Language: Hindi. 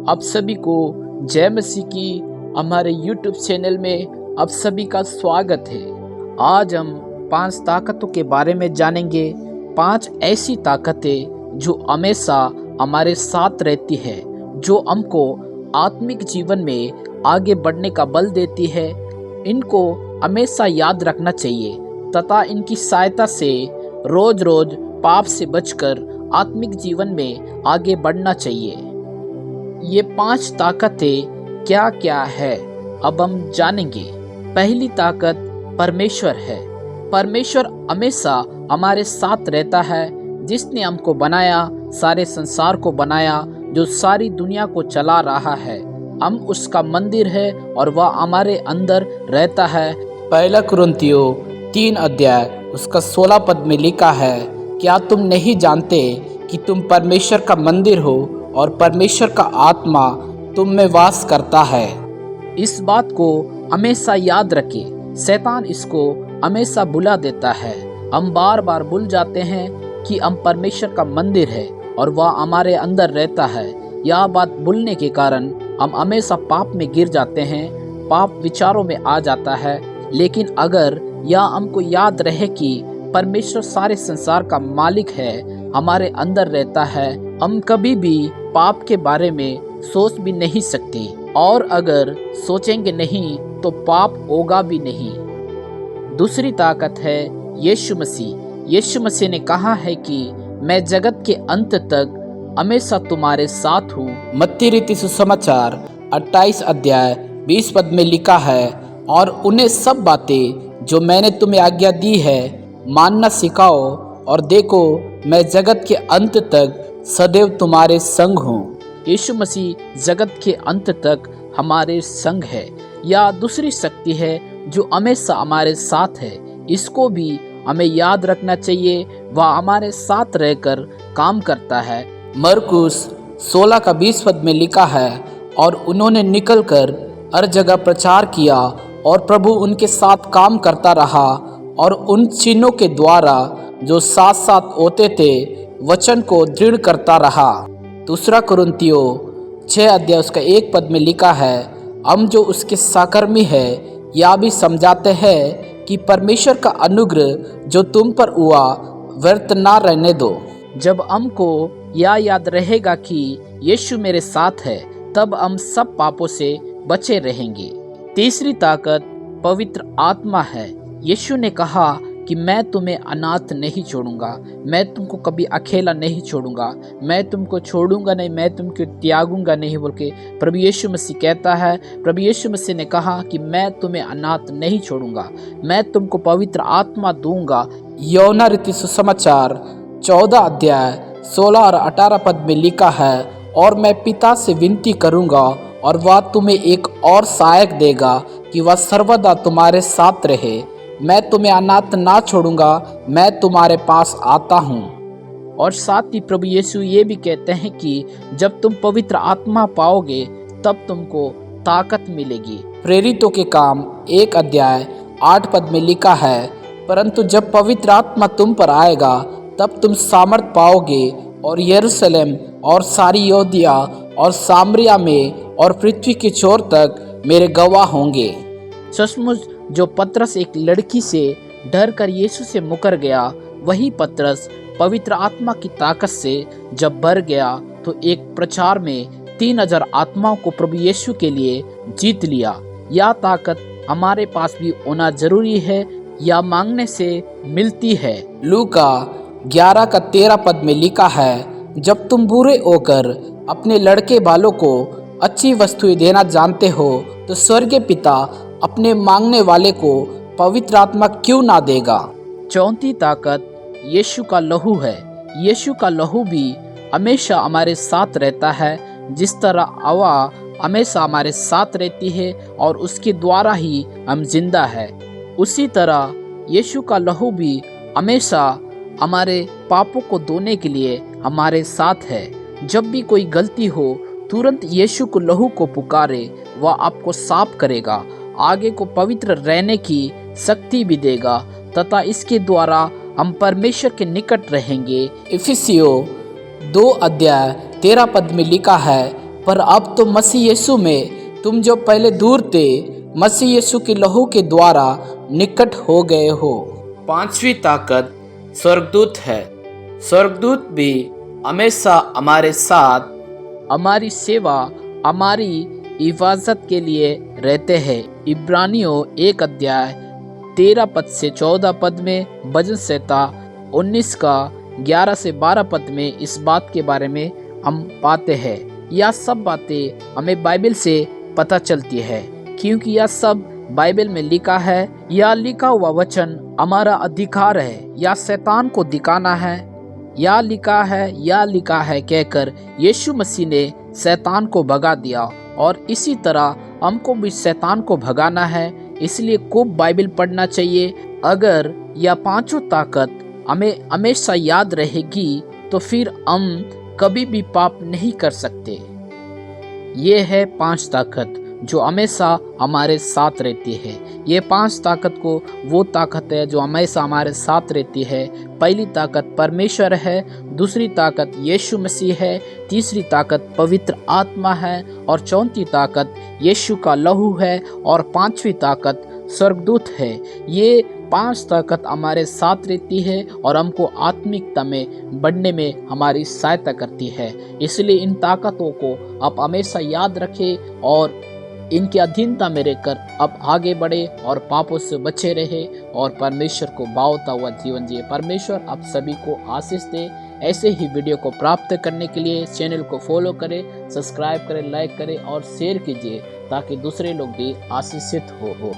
आप सभी को जय मसीह की हमारे YouTube चैनल में आप सभी का स्वागत है। आज हम 5 ताकतों के बारे में जानेंगे। 5 ऐसी ताकतें जो हमेशा हमारे साथ रहती है, जो हमको आत्मिक जीवन में आगे बढ़ने का बल देती है। इनको हमेशा याद रखना चाहिए तथा इनकी सहायता से रोज रोज पाप से बचकर आत्मिक जीवन में आगे बढ़ना चाहिए। ये 5 ताकतें क्या क्या है, अब हम जानेंगे। पहली ताकत परमेश्वर है। परमेश्वर हमेशा हमारे साथ रहता है, जिसने हमको बनाया, सारे संसार को बनाया, जो सारी दुनिया को चला रहा है। हम उसका मंदिर है और वह हमारे अंदर रहता है। पहला कुरिन्थियों 3 अध्याय उसका 16 पद में लिखा है, क्या तुम नहीं जानते कि तुम परमेश्वर का मंदिर हो और परमेश्वर का आत्मा तुम में वास करता है। इस बात को हमेशा याद रखें। शैतान इसको हमेशा भुला देता है। हम बार बार भूल जाते हैं कि हम परमेश्वर का मंदिर है और वह हमारे अंदर रहता है। यह बात भूलने के कारण हम हमेशा पाप में गिर जाते हैं, पाप विचारों में आ जाता है। लेकिन अगर यह हमको याद रहे कि परमेश्वर सारे संसार का मालिक है, हमारे अंदर रहता है, हम कभी भी पाप के बारे में सोच भी नहीं सकते, और अगर सोचेंगे नहीं तो पाप होगा भी नहीं। दूसरी ताकत है यीशु मसीह। यीशु मसीह ने कहा है कि मैं जगत के अंत तक हमेशा तुम्हारे साथ हूँ। मत्ती रीति सुसमाचार 28 अध्याय 20 पद में लिखा है, और उन्हें सब बातें जो मैंने तुम्हें आज्ञा दी है मानना सिखाओ, और देखो मैं जगत के अंत तक सदैव तुम्हारे संग हूँ। यीशु मसीह जगत के अंत तक हमारे संग है। या दूसरी शक्ति है जो हमेशा हमारे साथ है। इसको भी हमें याद रखना चाहिए, वह हमारे साथ रहकर काम करता है। मरकुस 16 का 20 पद में लिखा है, और उन्होंने निकलकर हर जगह प्रचार किया और प्रभु उनके साथ काम करता रहा, और उन चिन्हों के द्वारा जो साथ साथ होते थे वचन को दृढ़ करता रहा। दूसरा कुरिन्थियों 6 अध्याय उसका 1 पद में लिखा है, हम जो उसके सहकर्मी है यह भी समझाते हैं कि परमेश्वर का अनुग्रह जो तुम पर हुआ व्यर्थ ना रहने दो। जब हमको यह याद रहेगा कि यीशु मेरे साथ है, तब हम सब पापों से बचे रहेंगे। तीसरी ताकत पवित्र आत्मा है। यीशु ने कहा कि मैं तुम्हें अनाथ नहीं छोड़ूंगा, मैं तुमको कभी अकेला नहीं छोड़ूंगा, मैं तुमको छोड़ूंगा नहीं, मैं तुमको त्यागूंगा नहीं बोल के प्रभु यीशु मसीह कहता है। प्रभु यीशु मसीह ने कहा कि मैं तुम्हें अनाथ नहीं छोड़ूंगा, मैं तुमको पवित्र आत्मा दूंगा। यूहन्ना रीति सुसमाचार 14 अध्याय 16 और 18 पद में लिखा है, और मैं पिता से विनती करूंगा और वह तुम्हें एक और सहायक देगा कि वह सर्वदा तुम्हारे साथ रहे। मैं तुम्हें अनाथ ना छोड़ूंगा, मैं तुम्हारे पास आता हूँ। और साथ ही प्रभु यीशु ये भी कहते हैं कि जब तुम पवित्र आत्मा पाओगे तब तुमको ताकत मिलेगी। प्रेरितों के काम 1 अध्याय 8 पद में लिखा है, परंतु जब पवित्र आत्मा तुम पर आएगा तब तुम सामर्थ पाओगे, और यरूशलेम और सारी यहूदिया और सामरिया में और पृथ्वी के छोर तक मेरे गवाह होंगे। सचमुच जो पतरस एक लड़की से डर कर यीशु से मुकर गया, वही पतरस पवित्र आत्मा की ताकत से जब भर गया तो एक प्रचार में 3000 आत्माओं को प्रभु यीशु के लिए जीत लिया। यह ताकत हमारे पास भी होना जरूरी है, या मांगने से मिलती है। लूका 11 का 13 पद में लिखा है, जब तुम बुरे होकर अपने लड़के बालों को अच्छी वस्तुएं देना जानते हो, तो स्वर्गीय पिता अपने मांगने वाले को पवित्र आत्मा क्यों ना देगा। चौथी ताकत यीशु का लहू है। यीशु का लहू भी हमेशा हमारे साथ रहता है। जिस तरह हवा हमेशा हमारे साथ रहती है और उसके द्वारा ही हम जिंदा है, उसी तरह यीशु का लहू भी हमेशा हमारे पापों को धोने के लिए हमारे साथ है। जब भी कोई गलती हो, तुरंत यीशु को लहू को पुकारे, वह आपको साफ करेगा, आगे को पवित्र रहने की शक्ति भी देगा, तथा इसके द्वारा हम परमेश्वर के निकट रहेंगे। इफिसियों 2 अध्याय 13 पद में लिखा है, पर अब तो मसीह यीशु में तुम जो पहले दूर थे, मसीह यीशु के लहू के द्वारा निकट हो गए हो। पांचवी ताकत स्वर्गदूत है। स्वर्गदूत भी हमेशा हमारे साथ हमारी सेवा, हमारी हिफाजत के लिए रहते हैं। इब्रानियों 1 अध्याय 13 पद से 14 पद में, भजन संहिता 19 का 11 से 12 पद में इस बात के बारे में हम पाते हैं। यह सब बातें हमें बाइबल से पता चलती है, क्योंकि यह सब बाइबल में लिखा है। यह लिखा हुआ वचन हमारा अधिकार है, या शैतान को दिखाना है। यह लिखा है कहकर यीशु मसीह ने शैतान को भगा दिया, और इसी तरह हमको भी शैतान को भगाना है। इसलिए खूब बाइबल पढ़ना चाहिए। अगर यह पांचों ताकत हमें हमेशा याद रहेगी तो फिर हम कभी भी पाप नहीं कर सकते। ये है 5 ताकत जो हमेशा हमारे साथ रहती है। ये 5 ताकत को वो ताकत है जो हमेशा हमारे साथ रहती है। पहली ताकत परमेश्वर है, दूसरी ताकत यीशु मसीह है, तीसरी ताकत पवित्र आत्मा है, और चौथी ताकत यीशु का लहू है, और पांचवी ताकत स्वर्गदूत है। ये 5 ताकत हमारे साथ रहती है और हमको आत्मिकता में बढ़ने में हमारी सहायता करती है। इसलिए इन ताकतों को आप हमेशा याद रखें और इनकी अधीनता में रहकर अब आगे बढ़े और पापों से बचे रहे और परमेश्वर को भावता हुआ जीवन जिए। परमेश्वर आप सभी को आशीष दे। ऐसे ही वीडियो को प्राप्त करने के लिए चैनल को फॉलो करें, सब्सक्राइब करें, लाइक करें और शेयर कीजिए, ताकि दूसरे लोग भी आशीषित हो।